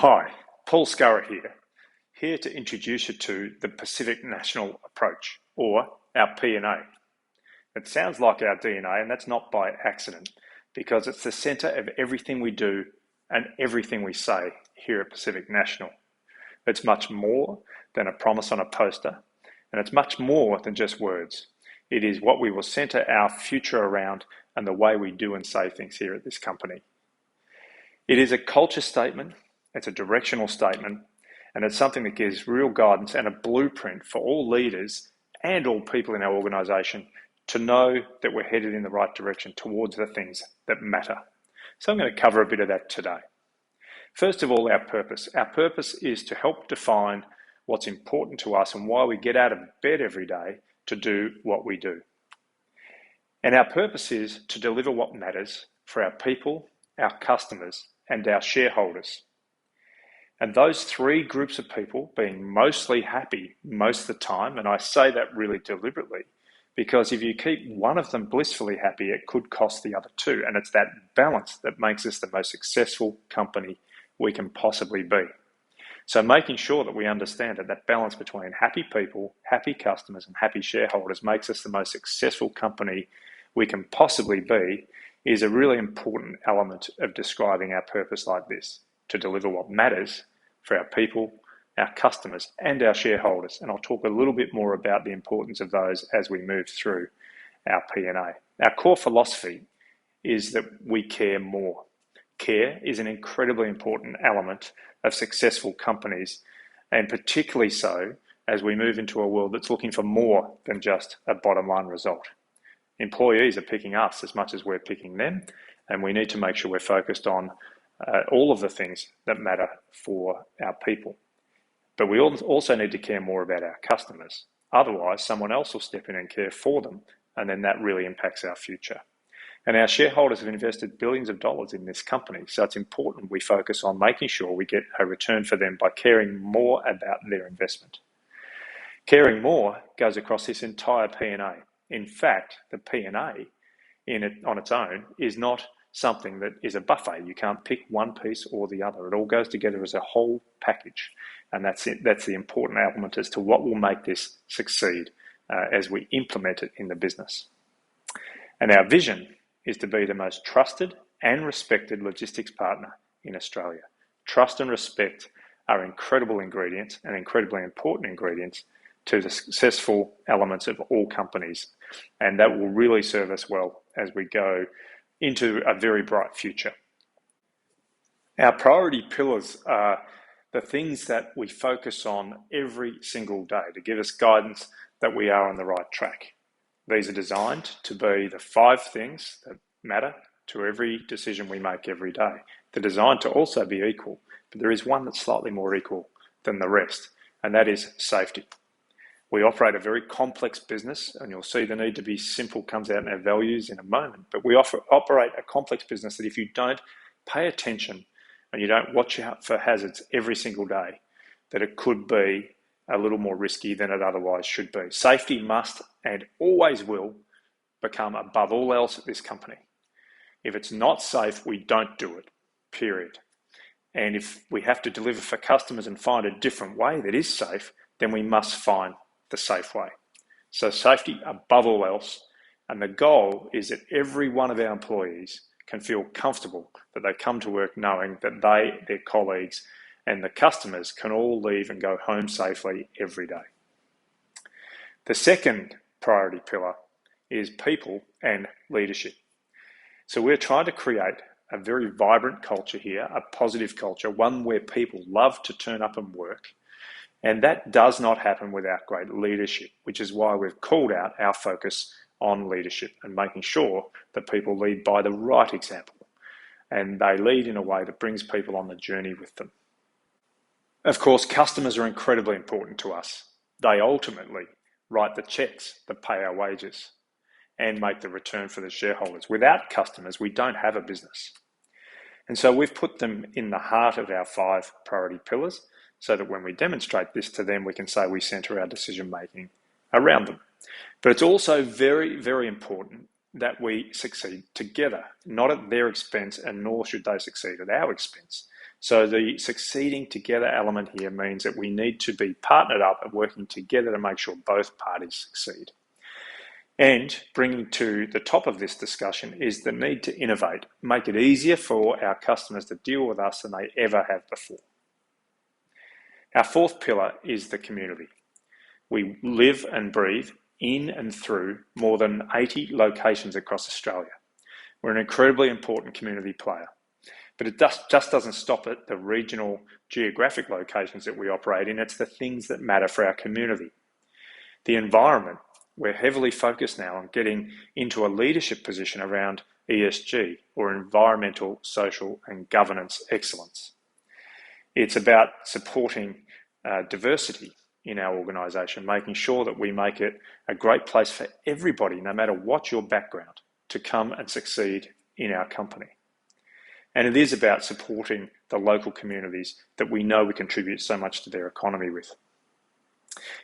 Hi, Paul Scurrah here to introduce you to the Pacific National Approach, or our PNA. It sounds like our DNA, and that's not by accident, because it's the centre of everything we do and everything we say here at Pacific National. It's much more than a promise on a poster, and it's much more than just words. It is what we will centre our future around and the way we do and say things here at this company. It is a culture statement, it's a directional statement, and it's something that gives real guidance and a blueprint for all leaders and all people in our organisation to know that we're headed in the right direction towards the things that matter. So I'm going to cover a bit of that today. First of all, our purpose. Our purpose is to help define what's important to us and why we get out of bed every day to do what we do. And our purpose is to deliver what matters for our people, our customers, and our shareholders. And those three groups of people being mostly happy most of the time, and I say that really deliberately, because if you keep one of them blissfully happy, it could cost the other two. And it's that balance that makes us the most successful company we can possibly be. So making sure that we understand that balance between happy people, happy customers, and happy shareholders makes us the most successful company we can possibly be is a really important element of describing our purpose like this, to deliver what matters for our people, our customers, and our shareholders. And I'll talk a little bit more about the importance of those as we move through our PNA. Our core philosophy is that we care more. Care is an incredibly important element of successful companies, and particularly so as we move into a world that's looking for more than just a bottom line result. Employees are picking us as much as we're picking them, and we need to make sure we're focused on all of the things that matter for our people. But we also need to care more about our customers. Otherwise, someone else will step in and care for them, and then that really impacts our future. And our shareholders have invested billions of dollars in this company, so it's important we focus on making sure we get a return for them by caring more about their investment. Caring more goes across this entire PNA. In fact, the PNA on its own is not something that is a buffet. You can't pick one piece or the other. It all goes together as a whole package. And that's it. That's the important element as to what will make this succeed as we implement it in the business. And our vision is to be the most trusted and respected logistics partner in Australia. Trust and respect are incredible ingredients and incredibly important ingredients to the successful elements of all companies. And that will really serve us well as we go into a very bright future. Our priority pillars are the things that we focus on every single day to give us guidance that we are on the right track. These are designed to be the 5 things that matter to every decision we make every day. They're designed to also be equal, but there is one that's slightly more equal than the rest, and that is safety. We operate a very complex business, and you'll see the need to be simple comes out in our values in a moment, but we operate a complex business that if you don't pay attention and you don't watch out for hazards every single day, that it could be a little more risky than it otherwise should be. Safety must and always will become above all else at this company. If it's not safe, we don't do it, period. And if we have to deliver for customers and find a different way that is safe, then we must find the safe way. So safety above all else, and the goal is that every one of our employees can feel comfortable that they come to work knowing that they, their colleagues, and the customers can all leave and go home safely every day. The second priority pillar is people and leadership. So we're trying to create a very vibrant culture here, a positive culture, one where people love to turn up and work. And that does not happen without great leadership, which is why we've called out our focus on leadership and making sure that people lead by the right example and they lead in a way that brings people on the journey with them. Of course, customers are incredibly important to us. They ultimately write the checks that pay our wages and make the return for the shareholders. Without customers, we don't have a business. And so we've put them in the heart of our 5 priority pillars, so that when we demonstrate this to them, we can say we centre our decision-making around them. But it's also very, very important that we succeed together, not at their expense, and nor should they succeed at our expense. So the succeeding together element here means that we need to be partnered up and working together to make sure both parties succeed. And bringing to the top of this discussion is the need to innovate, make it easier for our customers to deal with us than they ever have before. Our fourth pillar is the community. We live and breathe in and through more than 80 locations across Australia. We're an incredibly important community player. But it just doesn't stop at the regional geographic locations that we operate in. It's the things that matter for our community. The environment, we're heavily focused now on getting into a leadership position around ESG, or environmental, social and governance excellence. It's about supporting diversity in our organisation, making sure that we make it a great place for everybody, no matter what your background, to come and succeed in our company. And it is about supporting the local communities that we know we contribute so much to their economy with.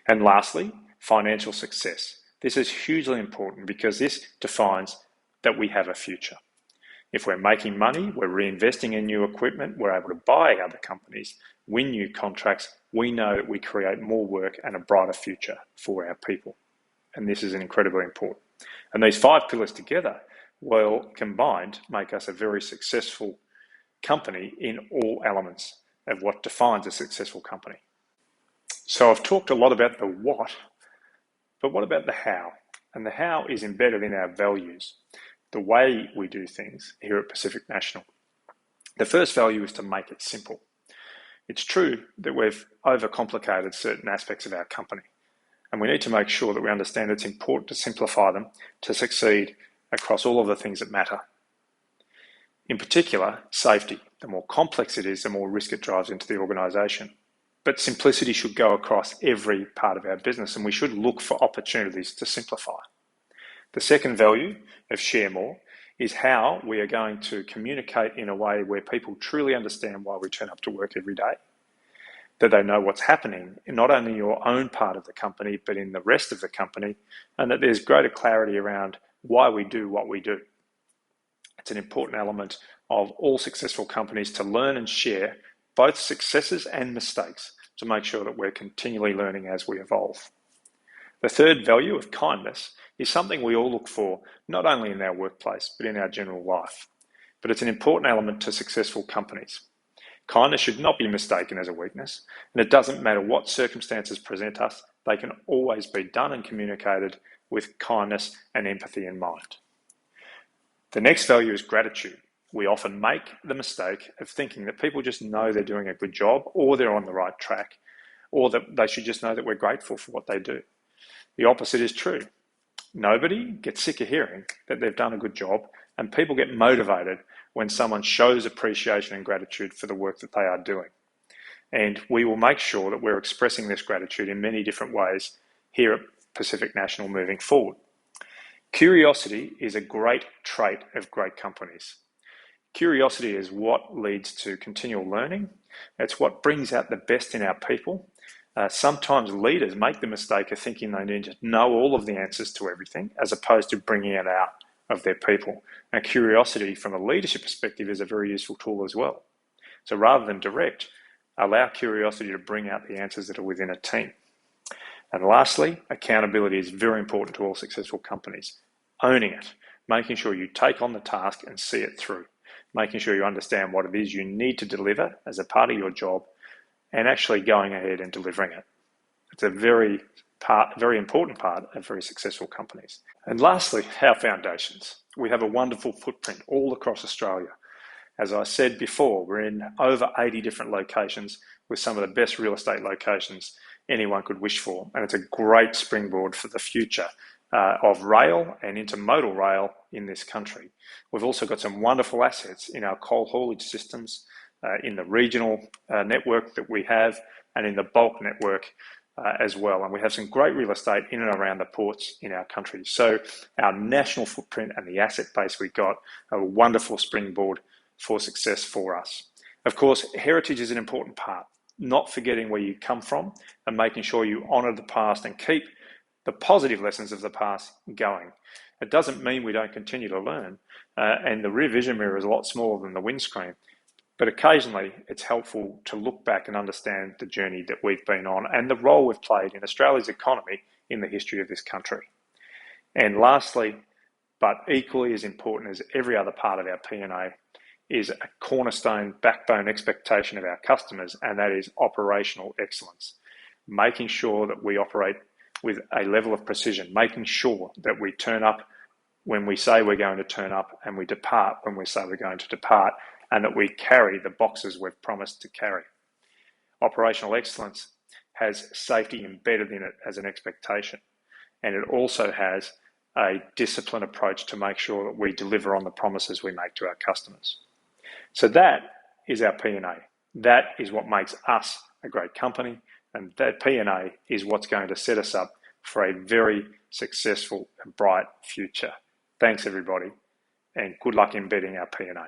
And lastly, financial success. This is hugely important because this defines that we have a future. If we're making money, we're reinvesting in new equipment, we're able to buy other companies, win new contracts, we know that we create more work and a brighter future for our people. And this is incredibly important. And these 5 pillars together will combined make us a very successful company in all elements of what defines a successful company. So I've talked a lot about the what, but what about the how? And the how is embedded in our values, the way we do things here at Pacific National. The first value is to make it simple. It's true that we've overcomplicated certain aspects of our company, and we need to make sure that we understand it's important to simplify them to succeed across all of the things that matter. In particular, safety. The more complex it is, the more risk it drives into the organisation. But simplicity should go across every part of our business, and we should look for opportunities to simplify. The second value of share more is how we are going to communicate in a way where people truly understand why we turn up to work every day, that they know what's happening in not only your own part of the company, but in the rest of the company, and that there's greater clarity around why we do what we do. It's an important element of all successful companies to learn and share both successes and mistakes to make sure that we're continually learning as we evolve. The third value of kindness is something we all look for, not only in our workplace, but in our general life. But it's an important element to successful companies. Kindness should not be mistaken as a weakness, and it doesn't matter what circumstances present us, they can always be done and communicated with kindness and empathy in mind. The next value is gratitude. We often make the mistake of thinking that people just know they're doing a good job, or they're on the right track, or that they should just know that we're grateful for what they do. The opposite is true. Nobody gets sick of hearing that they've done a good job, and people get motivated when someone shows appreciation and gratitude for the work that they are doing. And we will make sure that we're expressing this gratitude in many different ways here at Pacific National moving forward. Curiosity is a great trait of great companies. Curiosity is what leads to continual learning. It's what brings out the best in our people. Sometimes leaders make the mistake of thinking they need to know all of the answers to everything, as opposed to bringing it out of their people. And curiosity from a leadership perspective is a very useful tool as well. So rather than direct, allow curiosity to bring out the answers that are within a team. And lastly, accountability is very important to all successful companies. Owning it, making sure you take on the task and see it through, making sure you understand what it is you need to deliver as a part of your job, and actually going ahead and delivering it. It's a very important part of very successful companies. And lastly, our foundations. We have a wonderful footprint all across Australia. As I said before, we're in over 80 different locations with some of the best real estate locations anyone could wish for. And it's a great springboard for the future of rail and intermodal rail in this country. We've also got some wonderful assets in our coal haulage systems, in the regional network that we have, and in the bulk network as well. And we have some great real estate in and around the ports in our country. So our national footprint and the asset base we got are a wonderful springboard for success for us. Of course, heritage is an important part, not forgetting where you come from and making sure you honour the past and keep the positive lessons of the past going. It doesn't mean we don't continue to learn, and the rear vision mirror is a lot smaller than the windscreen. But occasionally it's helpful to look back and understand the journey that we've been on and the role we've played in Australia's economy in the history of this country. And lastly, but equally as important as every other part of our PNA, is a cornerstone backbone expectation of our customers, and that is operational excellence. Making sure that we operate with a level of precision, making sure that we turn up when we say we're going to turn up and we depart when we say we're going to depart, and that we carry the boxes we've promised to carry. Operational excellence has safety embedded in it as an expectation, and it also has a disciplined approach to make sure that we deliver on the promises we make to our customers. So that is our PNA. That is what makes us a great company, and that PNA is what's going to set us up for a very successful and bright future. Thanks everybody, and good luck embedding our PNA.